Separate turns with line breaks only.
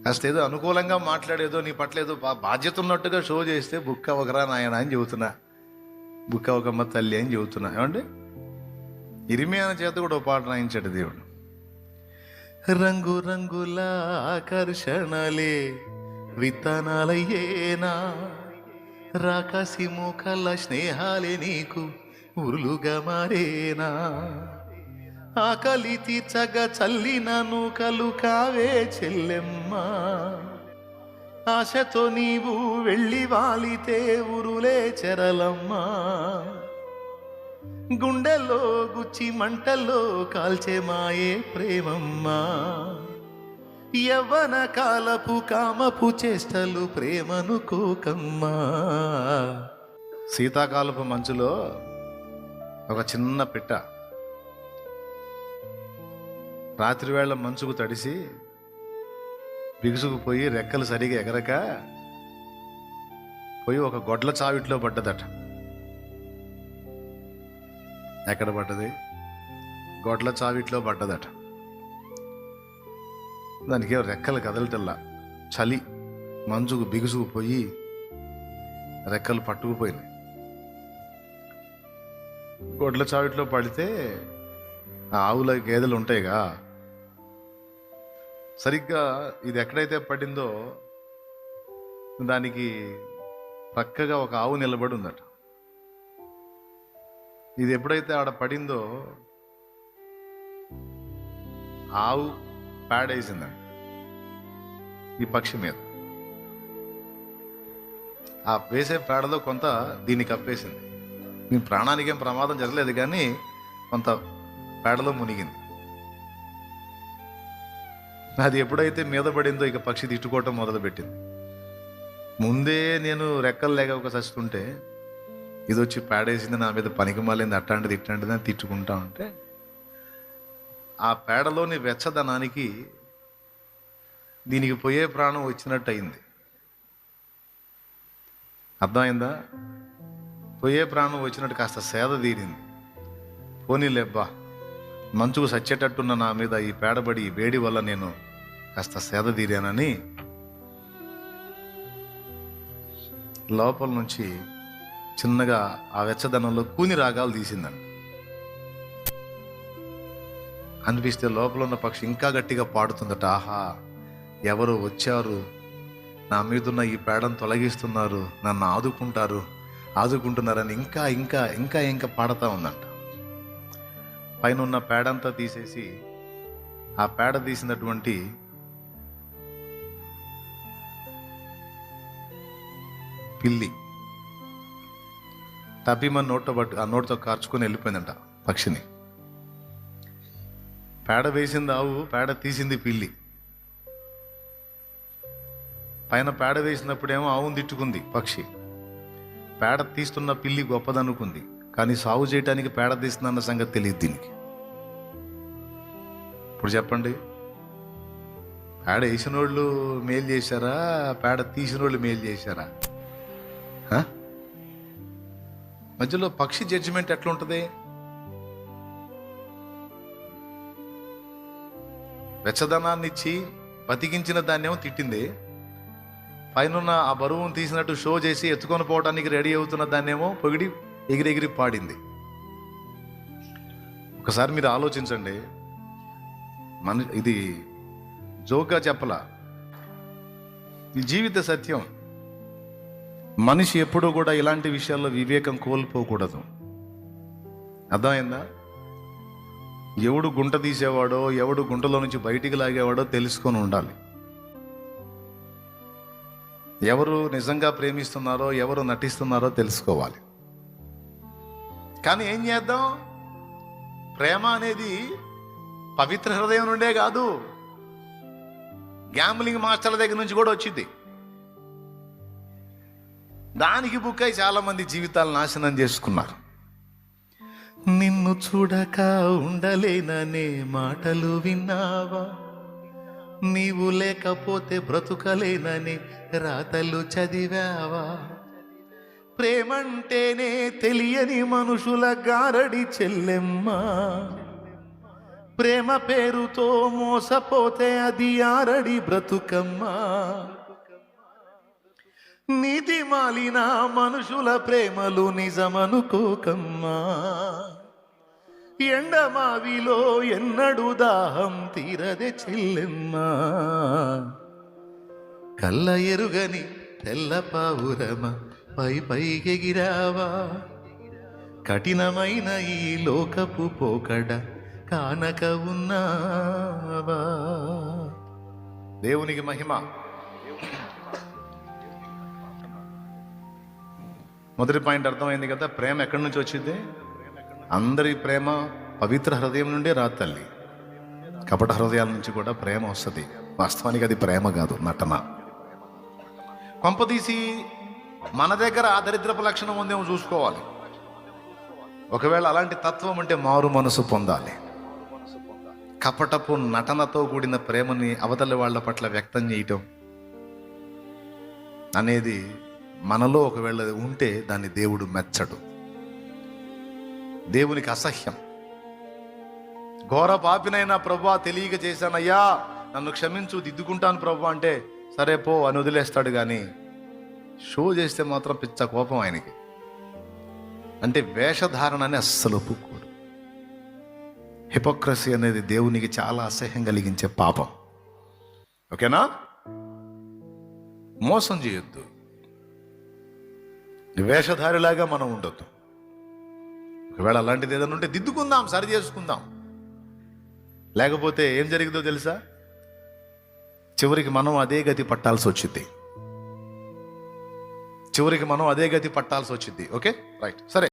కాస్త ఏదో అనుకూలంగా మాట్లాడేదో నీ పట్ల ఏదో బాధ్యత ఉన్నట్టుగా షో చేస్తే బుక్ అవ్వకరా నాయన అని చెబుతున్నా, బుక్ అవ్వకమ్మ తల్లి అని చెబుతున్నా. ఏమండి, ఇరిమియా చేత కూడా ఓ పాట రాయించాడు దేవుడు. రంగు రంగుల ఆకర్షణలే విత్తనాలయ్యేనా, రాకాసి మూకల స్నేహాలే నీకు ఉరులుగా మారేనా, ఆకలి తీర్చగా చల్లిన నూకలు కావే చెల్లెమ్మ, ఆశతో నీవు వెళ్ళి వాలితే ఉరులే చెరలమ్మా, గుండెల్లో గుచ్చి మంటల్లో కాల్చే మాయే ప్రేమమ్మా, యవ్వన కాలపు కామపు చేష్టలు ప్రేమను కోకమ్మా. శీతాకాలపు మంచులో ఒక చిన్న పిట్ట రాత్రివేళ మంచుకు తడిసి బిగుసుకుపోయి రెక్కలు సరిగా ఎగరక పోయి ఒక గొడ్ల చావిట్లో పడ్డదట. ఎక్కడ పడ్డది? గొడ్ల చావిట్లో పడ్డదట. దానికి రెక్కలు కదలటల్లా, చలి మంచుకు బిగుసుకుపోయి రెక్కలు పట్టుకుపోయినాయి. గొడ్ల చావిట్లో పడితే ఆవుల గేదెలు ఉంటాయిగా, సరిగ్గా ఇది ఎక్కడైతే పడిందో దానికి పక్కగా ఒక ఆవు నిలబడి ఉందట. ఇది ఎప్పుడైతే ఆడ పడిందో ఆవు పేడేసిందండి ఈ పక్షి మీద. ఆ వేసే పేడలో కొంత దీన్ని కప్పేసింది. దీని ప్రాణానికి ఏం ప్రమాదం జరగలేదు, కానీ కొంత పేడలో మునిగింది. అది ఎప్పుడైతే మీద పడిందో ఇక పక్షి తిట్టుకోవటం మొదలుపెట్టింది. ముందే నేను రెక్కలు లేక ఒక చస్తుంటే ఇది వచ్చి పేడేసింది, నా మీద పనికి మాలింది, అట్లాంటిది ఇట్లాంటిది అని తిట్టుకుంటా ఉంటే ఆ పేడలోని వెచ్చదనానికి దీనికి పోయే ప్రాణం వచ్చినట్టు అయింది. అర్థమైందా? పోయే ప్రాణం వచ్చినట్టు కాస్త సేద తీరింది. పోనీలేబ్బా, మంచుకు సచ్చేటట్టున్న నా మీద ఈ పేడబడి ఈ వేడి వల్ల నేను కాస్త సేద తీరానని లోపల నుంచి చిన్నగా ఆ వెచ్చదనంలో కూని రాగాలు తీసిందండి. అనిపిస్తే లోపల ఉన్న పక్షి ఇంకా గట్టిగా పాడుతుందట. ఆహా, ఎవరు వచ్చారు, నా మీదున్న ఈ పేడను తొలగిస్తున్నారు, నన్ను ఆదుకుంటున్నారని ఇంకా ఇంకా ఇంకా ఇంకా పాడుతూ ఉందంట. పైన ఉన్న పేడంతా తీసేసి ఆ పేడ తీసినటువంటి పిల్లి తప్పిమని ఆ నోటితో కార్చుకొని వెళ్ళిపోయిందంట పక్షిని. పేడ వేసింది ఆవు, పేడ తీసింది పిల్లి. పైన పేడ వేసినప్పుడేమో ఆవును తిట్టుకుంది పక్షి, పేడ తీస్తున్న పిల్లి గొప్పదనుకుంది. కానీ సాగు చేయడానికి పేడ తీస్తుందన్న సంగతి తెలియదు దీనికి. ఇప్పుడు చెప్పండి, పేడ వేసిన వాళ్ళు మేలు చేశారా, పేడ తీసిన వాళ్ళు మేలు చేశారా? మధ్యలో పక్షి జడ్జిమెంట్ ఎట్లా ఉంటుంది? వెచ్చదనాన్ని ఇచ్చి బతికించిన దాన్నేమో తిట్టింది, పైన ఆ బరువును తీసినట్టు షో చేసి ఎత్తుకొని పోవడానికి రెడీ అవుతున్న దాన్నేమో పొగిడి ఎగిరెగిరి పాడింది. ఒకసారి మీరు ఆలోచించండి, ఇది జోక్గా చెప్పలా, ఈ జీవిత సత్యం. మనిషి ఎప్పుడూ కూడా ఇలాంటి విషయాల్లో వివేకం కోల్పోకూడదు. అర్థమైందా? ఎవడు గుంట తీసేవాడో, ఎవడు గుంటలో నుంచి బయటికి లాగేవాడో తెలుసుకొని ఉండాలి. ఎవరు నిజంగా ప్రేమిస్తున్నారో, ఎవరు నటిస్తున్నారో తెలుసుకోవాలి. కానీ ఏం చేద్దాం, ప్రేమ అనేది పవిత్ర హృదయం నుండే కాదు, గ్యాంబ్లింగ్ మాస్టర్ల దగ్గర నుంచి కూడా వచ్చింది. దానికి బుక్ అయి చాలా మంది జీవితాలు నాశనం చేసుకున్నారు. నిన్ను చూడక ఉండలేననే మాటలు విన్నావా, నీవు లేకపోతే బ్రతుకలేననే రాతలు చదివావా, ప్రేమంటేనే తెలియని మనుషుల గారడి చెల్లెమ్మ, ప్రేమ పేరుతో మోసపోతే అది ఆరడి బ్రతుకమ్మా. నీతి మాలిన మనుషుల ప్రేమలు నిజమనుకోకమ్మా. ఎండమావిలో ఎన్నడు దాహం తీరదే చెల్లెమ్మా. కళ్ళ ఎరుగని తెల్ల పావురమ పై పైకెగిరావా. కఠినమైన ఈ లోకపు పోకడ కానక ఉన్నావా. దేవునికి మహిమ. మొదటి పాయింట్ అర్థమైంది కదా. ప్రేమ ఎక్కడి నుంచి వచ్చింది? అందరి ప్రేమ పవిత్ర హృదయం నుండే రాదు తల్లి. కపట హృదయాల నుంచి కూడా ప్రేమ వస్తుంది. వాస్తవానికి అది ప్రేమ కాదు, నటన. కొంపదీసి మన దగ్గర ఆ దరిద్రపు లక్షణం ఉందేమో చూసుకోవాలి. ఒకవేళ అలాంటి తత్వం ఉంటే మారు మనసు పొందాలి. కపటపు నటనతో కూడిన ప్రేమని అవతలి వాళ్ళ పట్ల వ్యక్తం చేయటం అనేది మనలో ఒకవేళ ఉంటే దాన్ని దేవుడు మెచ్చడు. దేవునికి అసహ్యం. ఘోర పాపినైనా ప్రభువా తెలియక చేశానయ్యా, నన్ను క్షమించు, దిద్దుకుంటాను ప్రభు అంటే సరే పో అని వదిలేస్తాడు. కానీ షో చేస్తే మాత్రం పిచ్చ కోపం ఆయనకి. అంటే వేషధారణ అని అస్సలు ఒప్పుకోడు. హిపోక్రసీ అనేది దేవునికి చాలా అసహ్యం కలిగించే పాపం. ఓకేనా? మోసం చేయొద్దు. వేషధారిలాగా మనం ఉండొద్దు. ఒకవేళ అలాంటిది ఏదైనా ఉంటే దిద్దుకుందాం, సరి చేసుకుందాం. లేకపోతే ఏం జరిగిందో తెలుసా? చివరికి మనం అదే గతి పట్టాల్సి వచ్చింది. ఓకే రైట్, సరే.